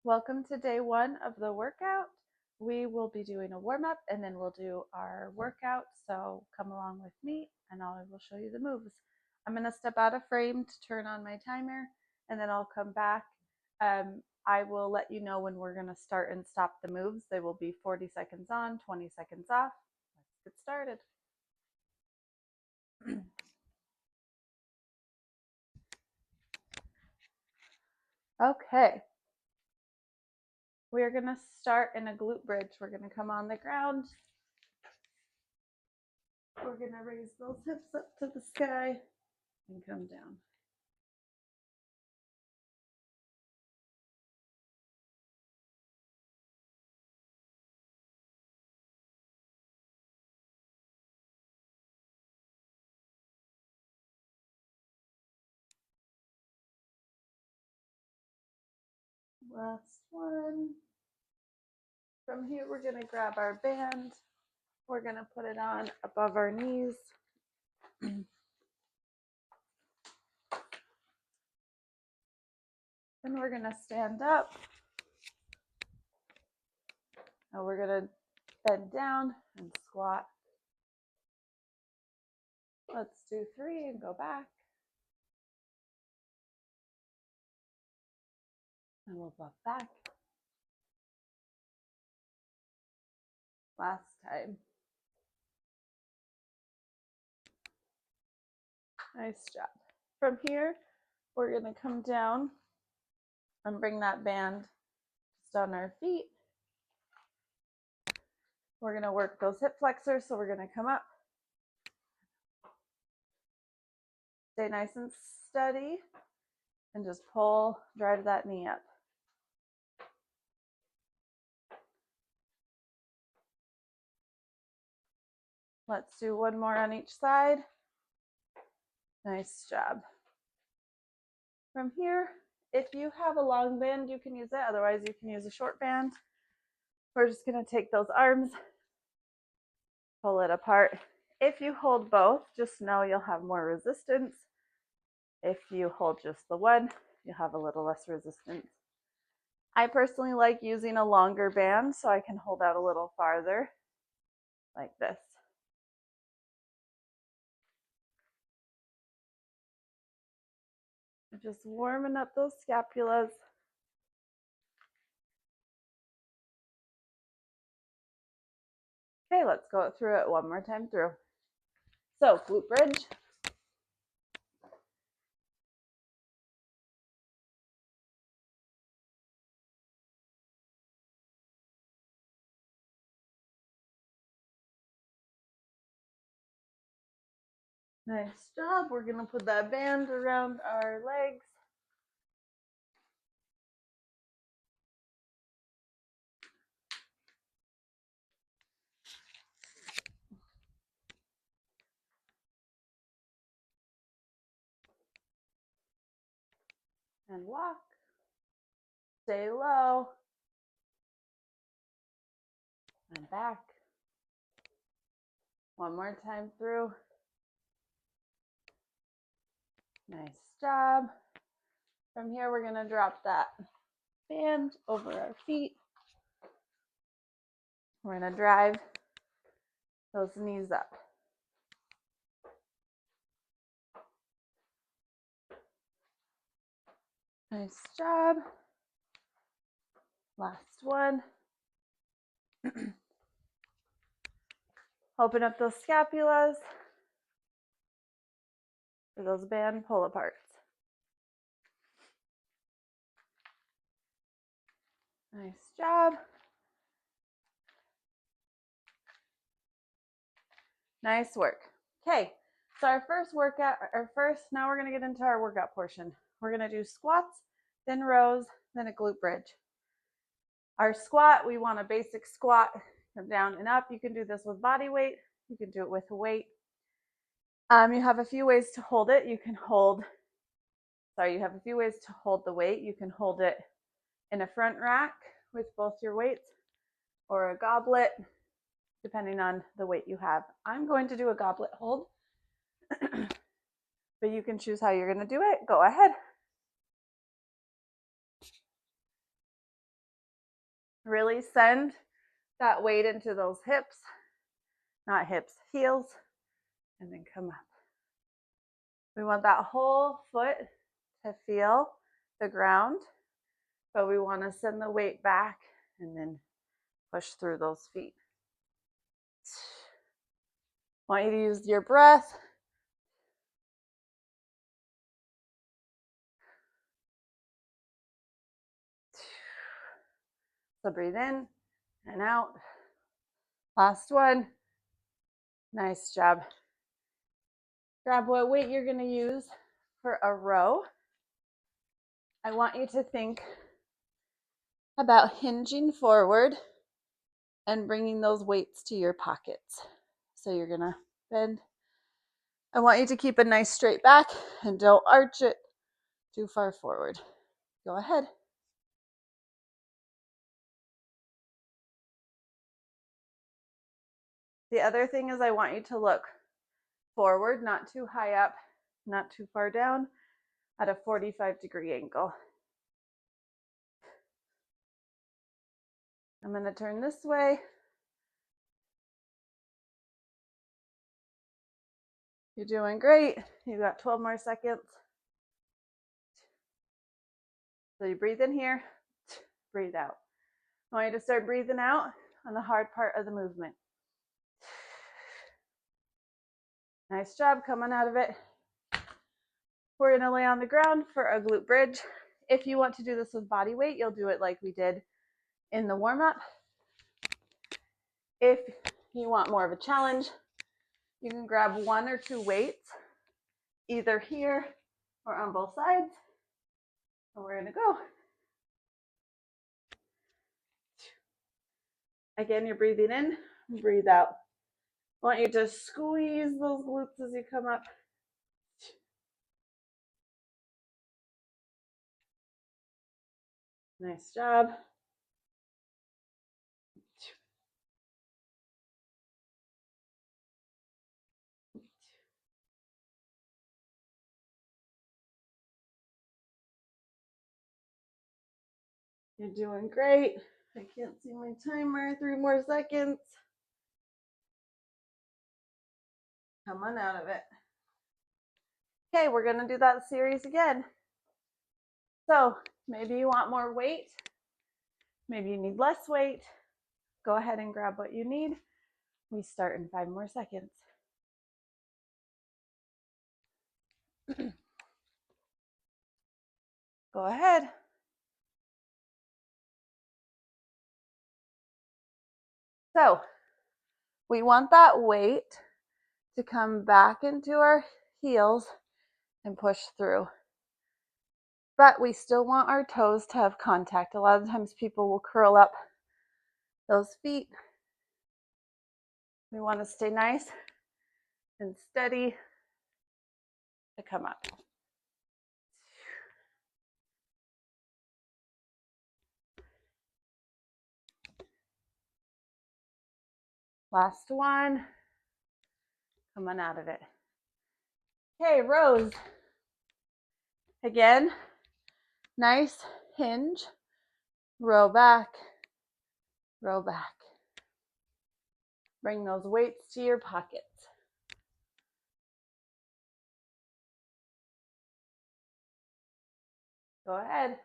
Welcome to day one of the workout. We will be doing a warm up and then we'll do our workout. So come along with me and I will show you the moves. I'm going to step out of frame to turn on my timer and then I'll come back. I will let you know when we're going to start and stop the moves. They will be 40 seconds on, 20 seconds off. Let's get started. Okay. We're going to start in a glute bridge. We're going to come on the ground. We're going to raise those hips up to the sky and come down. Last one. From here, we're going to grab our band. We're going to put it on above our knees. Then we're going to stand up. Now we're going to bend down and squat. Let's do 3 and go back. And we'll buff back. Last time. Nice job. From here, we're going to come down and bring that band just on our feet. We're going to work those hip flexors, so we're going to come up. Stay nice and steady and just pull, drive that knee up. Let's do one more on each side. Nice job. From here, if you have a long band, you can use it. Otherwise, you can use a short band. We're just going to take those arms, pull it apart. If you hold both, just know you'll have more resistance. If you hold just the one, you'll have a little less resistance. I personally like using a longer band so I can hold out a little farther, like this. Just warming up those scapulas. Okay, let's go through it one more time through. So, glute bridge. Nice job. We're going to put that band around our legs. And walk. Stay low. And back. One more time through. Nice job. From here, we're going to drop that band over our feet. We're going to drive those knees up. Nice job. Last one. Open up those scapulas for those band pull aparts. Nice job. Nice work. Okay, so our first workout, now we're going to get into our workout portion. We're going to do squats, then rows, then a glute bridge. Our squat, we want a basic squat, come down and up. You can do this with body weight. You can do it with a weight. You have a few ways to hold it. You have a few ways to hold the weight. You can hold it in a front rack with both your weights or a goblet, depending on the weight you have. I'm going to do a goblet hold, but you can choose how you're going to do it. Go ahead. Really send that weight into those hips, not hips, heels, and then come up. We want that whole foot to feel the ground, but we want to send the weight back and then push through those feet. I want you to use your breath. So breathe in and out. Last one. Nice job. Grab what weight you're going to use for a row. I want you to think about hinging forward and bringing those weights to your pockets. So you're going to bend. I want you to keep a nice straight back and don't arch it too far forward. Go ahead. The other thing is I want you to look forward, not too high up, not too far down, at a 45-degree angle. I'm going to turn this way. You're doing great. You've got 12 more seconds. So you breathe in here, breathe out. I want you to start breathing out on the hard part of the movement. Nice job coming out of it. We're going to lay on the ground for a glute bridge. If you want to do this with body weight, you'll do it like we did in the warm-up. If you want more of a challenge, you can grab 1 or 2 weights, either here or on both sides. And we're going to go. Again, you're breathing in, breathe out. I want you to squeeze those glutes as you come up. Nice job. You're doing great. I can't see my timer. 3 more seconds. Come on out of it. Okay, we're going to do that series again. So maybe you want more weight. Maybe you need less weight. Go ahead and grab what you need. We start in 5 more seconds. Go ahead. So we want that weight to come back into our heels and push through. But we still want our toes to have contact. A lot of times people will curl up those feet. We want to stay nice and steady to come up. Last one. Come on out of it. Okay, rows. Again, nice hinge. Row back, row back. Bring those weights to your pockets. Go ahead.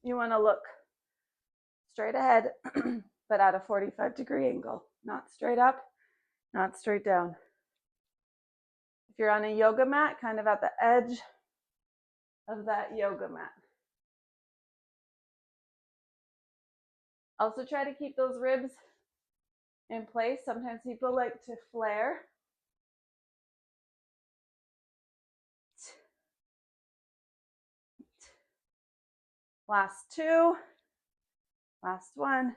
You want to look straight ahead, but at a 45-degree angle. Not straight up, not straight down. If you're on a yoga mat, kind of at the edge of that yoga mat. Also try to keep those ribs in place. Sometimes people like to flare. Last 2. Last 1.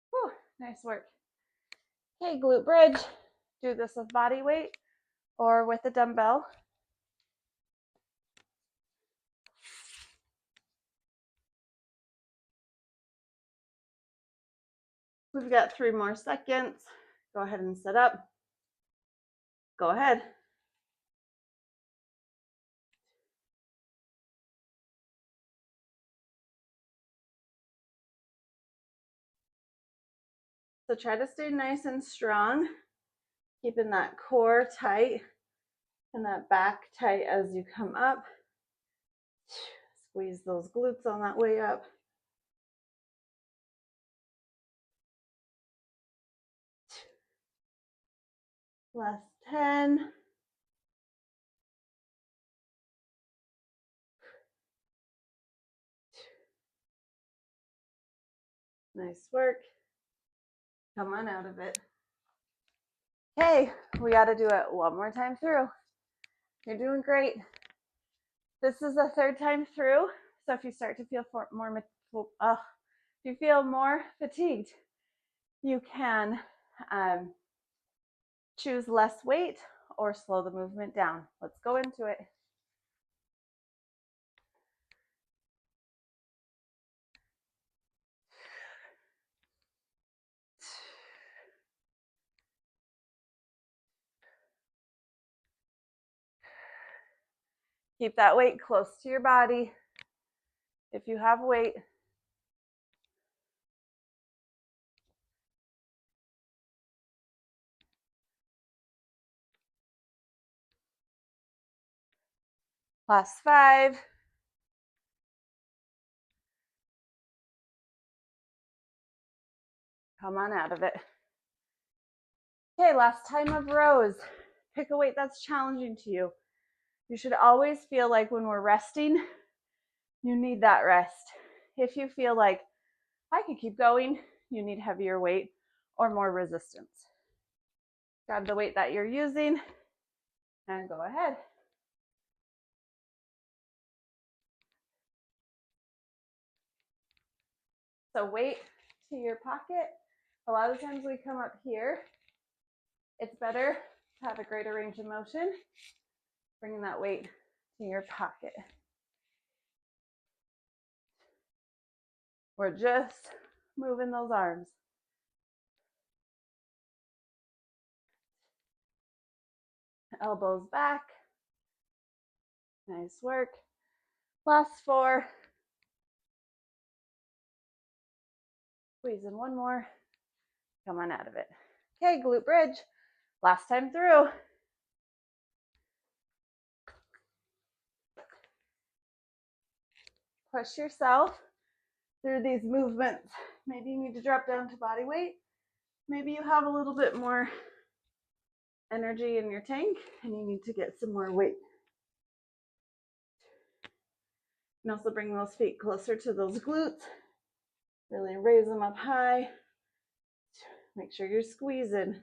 Whew, nice work. Okay, glute bridge. Do this with body weight or with a dumbbell. We've got 3 more seconds. Go ahead and sit up. Go ahead. So try to stay nice and strong, keeping that core tight and that back tight as you come up. Squeeze those glutes on that way up. Last 10. Nice work. Come on out of it. Okay, we got to do it one more time through. You're doing great. This is the third time through, so if you start to feel more fatigued, you can choose less weight or slow the movement down. Let's go into it. Keep that weight close to your body. If you have weight, last 5. Come on out of it. Okay, last time of rows. Pick a weight that's challenging to you. You should always feel like when we're resting, you need that rest. If you feel like I could keep going, you need heavier weight or more resistance. Grab the weight that you're using and go ahead. So weight to your pocket. A lot of times we come up here. It's better to have a greater range of motion, bringing that weight to your pocket. We're just moving those arms. Elbows back. Nice work. Last 4. Squeeze in one more. Come on out of it. Okay, glute bridge. Last time through. Push yourself through these movements. Maybe you need to drop down to body weight. Maybe you have a little bit more energy in your tank and you need to get some more weight. You can also bring those feet closer to those glutes. Really raise them up high. Make sure you're squeezing.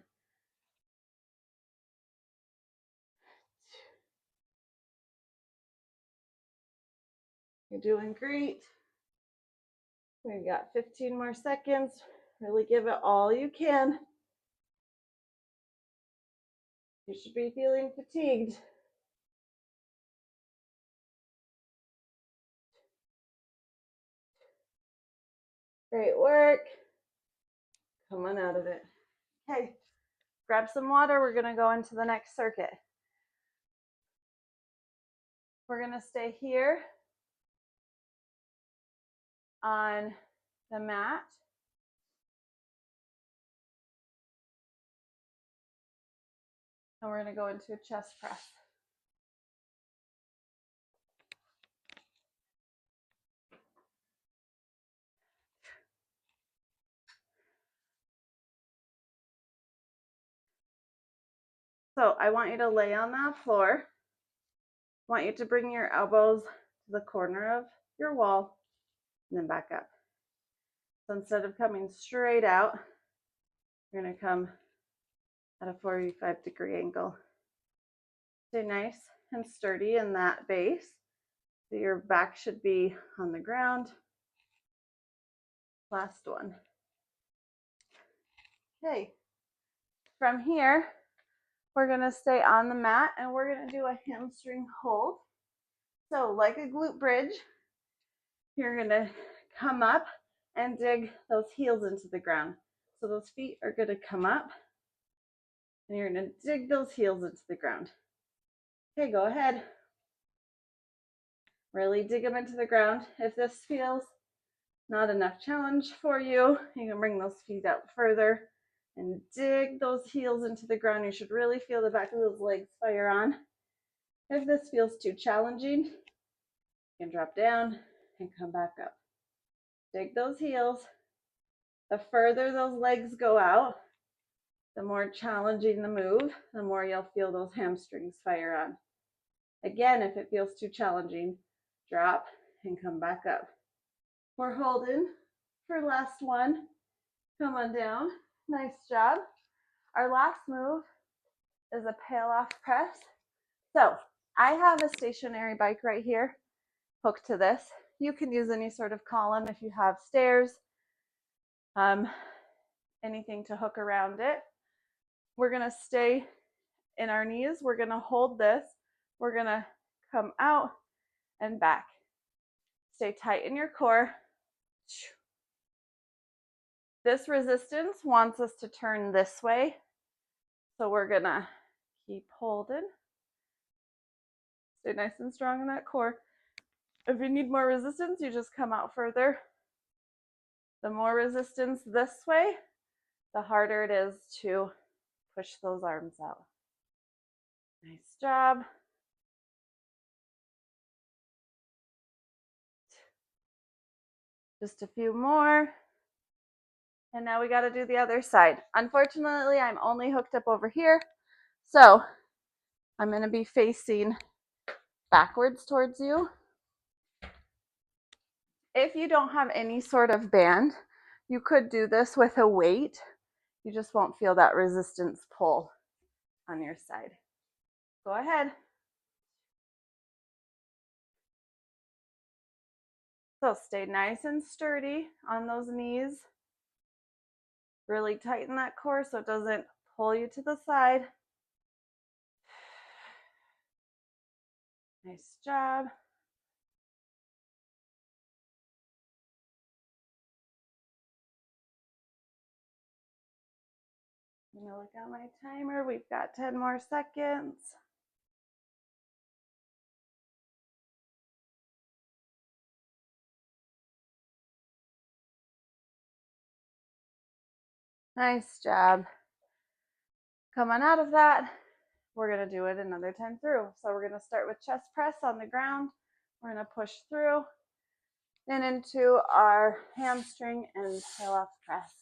You're doing great. We've got 15 more seconds. Really give it all you can. You should be feeling fatigued. Great work. Come on out of it. Okay, grab some water. We're gonna go into the next circuit. We're gonna stay here on the mat. And we're gonna go into a chest press. So I want you to lay on that floor. I want you to bring your elbows to the corner of your wall and then back up. So instead of coming straight out, you're gonna come at a 45-degree angle. Stay nice and sturdy in that base. So your back should be on the ground. Last one. Okay. From here, we're gonna stay on the mat and we're gonna do a hamstring hold. So like a glute bridge, you're gonna come up and dig those heels into the ground. So those feet are gonna come up and you're gonna dig those heels into the ground. Okay, go ahead. Really dig them into the ground. If this feels not enough challenge for you, you can bring those feet out further and dig those heels into the ground. You should really feel the back of those legs fire on. If this feels too challenging, you can drop down and come back up. Dig those heels. The further those legs go out, the more challenging the move, the more you'll feel those hamstrings fire on. Again, if it feels too challenging, drop and come back up. We're holding for last one. Come on down. Nice job. Our last move is a pail-off press. So I have a stationary bike right here hooked to this. You can use any sort of column if you have stairs, anything to hook around it. We're going to stay in our knees. We're going to hold this. We're going to come out and back. Stay tight in your core. This resistance wants us to turn this way. So we're going to keep holding. Stay nice and strong in that core. If you need more resistance, you just come out further. The more resistance this way, the harder it is to push those arms out. Nice job. Just a few more. And now we got to do the other side. Unfortunately, I'm only hooked up over here. So I'm going to be facing backwards towards you. If you don't have any sort of band, you could do this with a weight. You just won't feel that resistance pull on your side. Go ahead. So stay nice and sturdy on those knees. Really tighten that core so it doesn't pull you to the side. Nice job. I'm gonna look at my timer. We've got 10 more seconds. Nice job. Coming out of that, we're gonna do it another time through. So we're gonna start with chest press on the ground. We're gonna push through and into our hamstring and tail off press.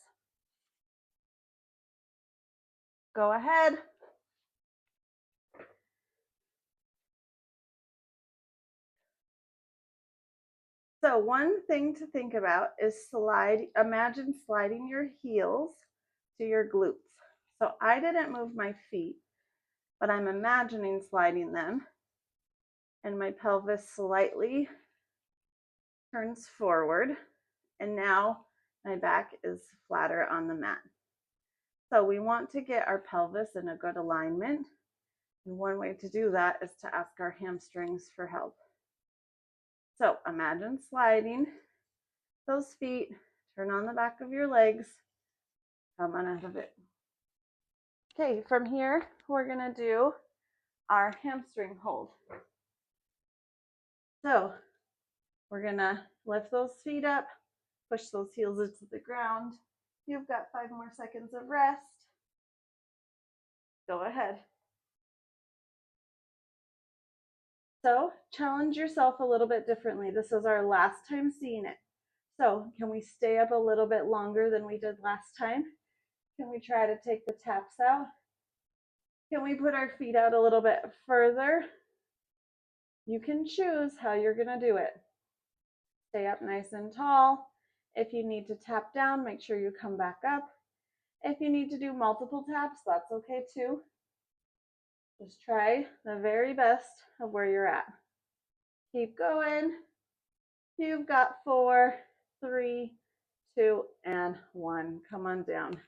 Go ahead. So one thing to think about is imagine sliding your heels to your glutes. So I didn't move my feet, but I'm imagining sliding them, and my pelvis slightly turns forward, and now my back is flatter on the mat. So we want to get our pelvis in a good alignment, and one way to do that is to ask our hamstrings for help. So imagine sliding those feet, turn on the back of your legs, come on out of it. Okay, from here, we're gonna do our hamstring hold. So we're gonna lift those feet up, push those heels into the ground. You've got 5 more seconds of rest. Go ahead. So challenge yourself a little bit differently. This is our last time seeing it. So can we stay up a little bit longer than we did last time? Can we try to take the taps out? Can we put our feet out a little bit further? You can choose how you're gonna do it. Stay up nice and tall. If you need to tap down, make sure you come back up. If you need to do multiple taps, that's okay too. Just try the very best of where you're at. Keep going. You've got 4, 3, 2, and 1. Come on down.